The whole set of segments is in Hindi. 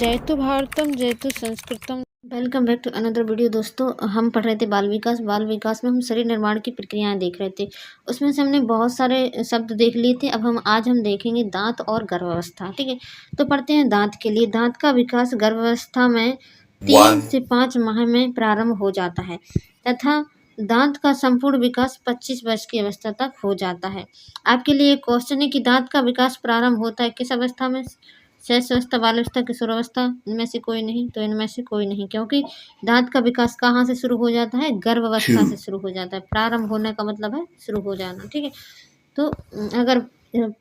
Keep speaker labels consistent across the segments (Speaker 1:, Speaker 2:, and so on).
Speaker 1: जयतु भारतम जयतु संस्कृतम। Welcome back to another video. दोस्तों, हम पढ़ रहे थे बाल विकास में हम शरीर निर्माण की प्रक्रियाएं देख रहे थे। उसमें से हमने बहुत सारे शब्द देख लिए थे। अब आज हम देखेंगे दांत और गर्भावस्था। ठीक है, तो पढ़ते हैं दांत के लिए। दांत का विकास गर्भावस्था में 3 से 5 माह में प्रारंभ हो जाता है तथा दांत का संपूर्ण विकास 25 वर्ष की अवस्था तक हो जाता है। आपके लिए एक क्वेश्चन है कि दांत का विकास प्रारंभ होता है किस अवस्था में? शैशवावस्था, बाल्यावस्था, किशोरावस्था? इनमें से कोई नहीं, तो इनमें से कोई नहीं, क्योंकि दांत का विकास कहाँ से शुरू हो जाता है? गर्भावस्था से शुरू हो जाता है। प्रारंभ होने का मतलब है शुरू हो जाना। ठीक है, तो अगर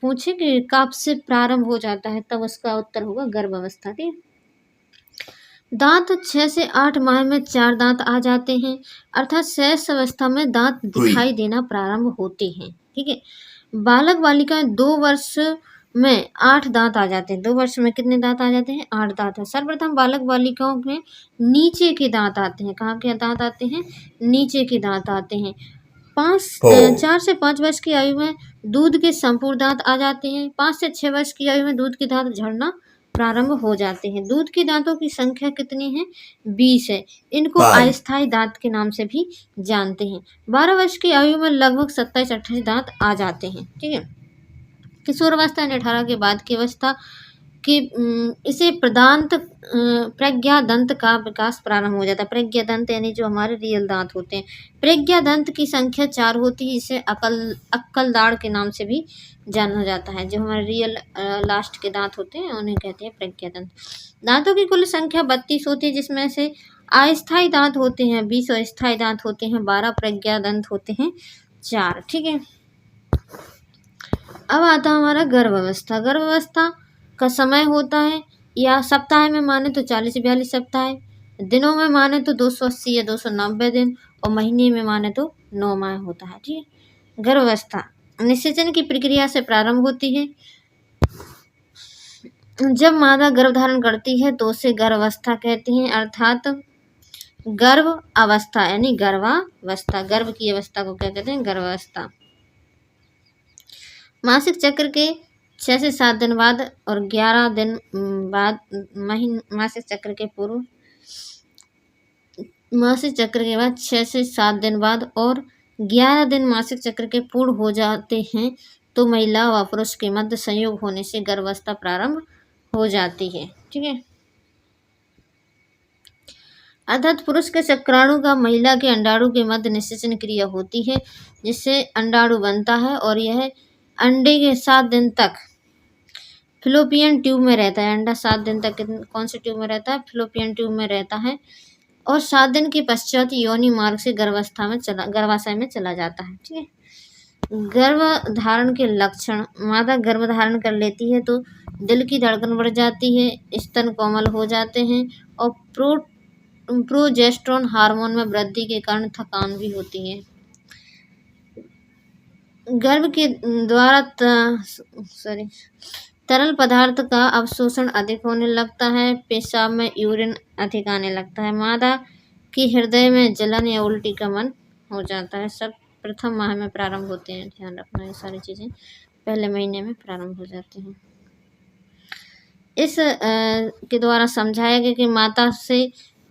Speaker 1: पूछे कि कब से प्रारंभ हो जाता है, तब उसका उत्तर होगा गर्भावस्था। ठीक है, दांत 6 से 8 माह में 4 दांत आ जाते हैं, अर्थात शैशव अवस्था में दांत दिखाई देना प्रारंभ होते हैं। ठीक है, बालक बालिका 2 वर्ष में 8 दांत आ जाते हैं। 2 वर्ष में कितने दांत आ जाते हैं? 8 दांत है। सर्वप्रथम बालक बालिकाओं में नीचे के दांत आते हैं। कहाँ के दांत आते हैं? नीचे के दांत आते हैं। 4 से 5 वर्ष की आयु में दूध के संपूर्ण दांत आ जाते हैं। 5 से 6 वर्ष की आयु में दूध के दांत झड़ना प्रारंभ हो जाते हैं। दूध के दांतों की संख्या कितनी है? 20 है। इनको अस्थायी दांत के नाम से भी जानते हैं। 12 वर्ष की आयु में लगभग 27-28 दांत आ जाते हैं। ठीक है, किशोरावस्था यानी 18 के बाद की अवस्था कि इसे प्रज्ञा दंत का विकास प्रारंभ हो जाता है। प्रज्ञा दंत यानी जो हमारे रियल दांत होते हैं। प्रज्ञा दंत की संख्या 4 होती है। इसे अक्कल दाढ़ के नाम से भी जाना जाता है। जो हमारे रियल लास्ट के दांत होते हैं उन्हें कहते हैं प्रज्ञा दंत। दांतों की कुल संख्या 32 होती है, जिसमें से अस्थायी दांत होते हैं 20 और स्थायी दांत होते हैं 12। प्रज्ञा दंत होते हैं 4। ठीक है, अब आता हमारा गर्भावस्था। गर्भावस्था का समय होता है, या सप्ताह में माने तो 40 से 42 सप्ताह, दिनों में माने तो 280 या 290 दिन, और महीने में माने तो 9 माह होता है। ठीक है, गर्भावस्था निषेचन की प्रक्रिया से प्रारंभ होती है। जब मादा गर्भ धारण करती है तो उसे गर्भावस्था कहते हैं, अर्थात गर्भ अवस्था यानी गर्भावस्था। गर्भ की अवस्था को क्या कहते हैं? गर्भावस्था। मासिक चक्र के 6 से 7 दिन बाद और 11 दिन बाद मासिक चक्र के पूर्व, मासिक चक्र के बाद 6 से 7 दिन बाद और 11 दिन मासिक चक्र के पूर्ण हो जाते हैं तो महिला व पुरुष के मध्य संयोग होने से गर्भावस्था प्रारंभ हो जाती है। ठीक है, अर्थात पुरुष के शुक्राणु का महिला के अंडाणु के मध्य निषेचन क्रिया होती है, जिससे अंडाणु बनता है और यह अंडे के 7 दिन तक फिलोपियन ट्यूब में रहता है। अंडा 7 दिन तक कौन से ट्यूब में रहता है? फिलोपियन ट्यूब में रहता है, और 7 दिन के पश्चात योनि मार्ग से गर्भाशय में चला जाता है। ठीक है, गर्भधारण के लक्षण। मादा गर्भधारण कर लेती है तो दिल की धड़कन बढ़ जाती है, स्तन कोमल हो जाते हैं, और प्रोजेस्टेरोन हार्मोन में वृद्धि के कारण थकान भी होती है। गर्भ के द्वारा तरल पदार्थ का अवशोषण अधिक होने लगता है। पेशाब में यूरिन अधिक आने लगता है। मादा की हृदय में जलन या उल्टी का मन हो जाता है। सब प्रथम माह में प्रारंभ होते हैं। ध्यान रखना, ये सारी चीज़ें पहले महीने में प्रारंभ हो जाती हैं। इस के द्वारा समझाया गया कि माता से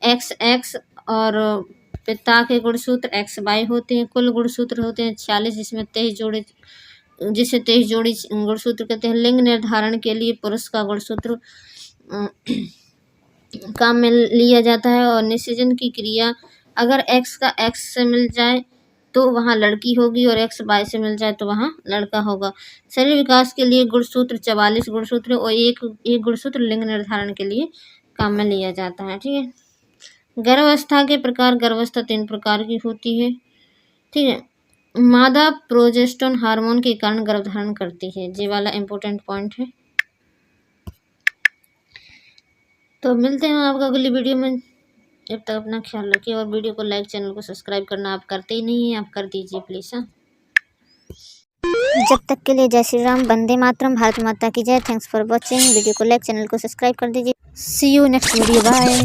Speaker 1: XX और पिता के गुणसूत्र XY होते हैं। कुल गुणसूत्र होते हैं 46, जिसमें 23 जोड़े गुणसूत्र कहते हैं। लिंग निर्धारण के लिए पुरुष का गुणसूत्र काम में लिया जाता है, और निषेचन की क्रिया अगर X का X से मिल जाए तो वहाँ लड़की होगी, और XY से मिल जाए तो वहाँ लड़का होगा। शरीर विकास के लिए गुणसूत्र 44 गुणसूत्र और एक गुणसूत्र लिंग निर्धारण के लिए काम में लिया जाता है। ठीक है, गर्भावस्था के प्रकार। गर्भावस्था 3 प्रकार की होती है। ठीक है, मादा प्रोजेस्टेरोन हार्मोन के कारण गर्भधारण करती है। ये वाला इम्पोर्टेंट पॉइंट है। तो मिलते हैं आपका अगली वीडियो में। जब तक अपना ख्याल रखिए, और वीडियो को लाइक, चैनल को सब्सक्राइब करना आप करते ही नहीं हैं, आप कर दीजिए प्लीज़। जब तक के लिए जय श्री राम, वंदे मातरम, भारत माता की जय। Thanks for watching. वीडियो को लाइक, चैनल को सब्सक्राइब कर दीजिए। सी यू नेक्स्ट वीडियो, बाय।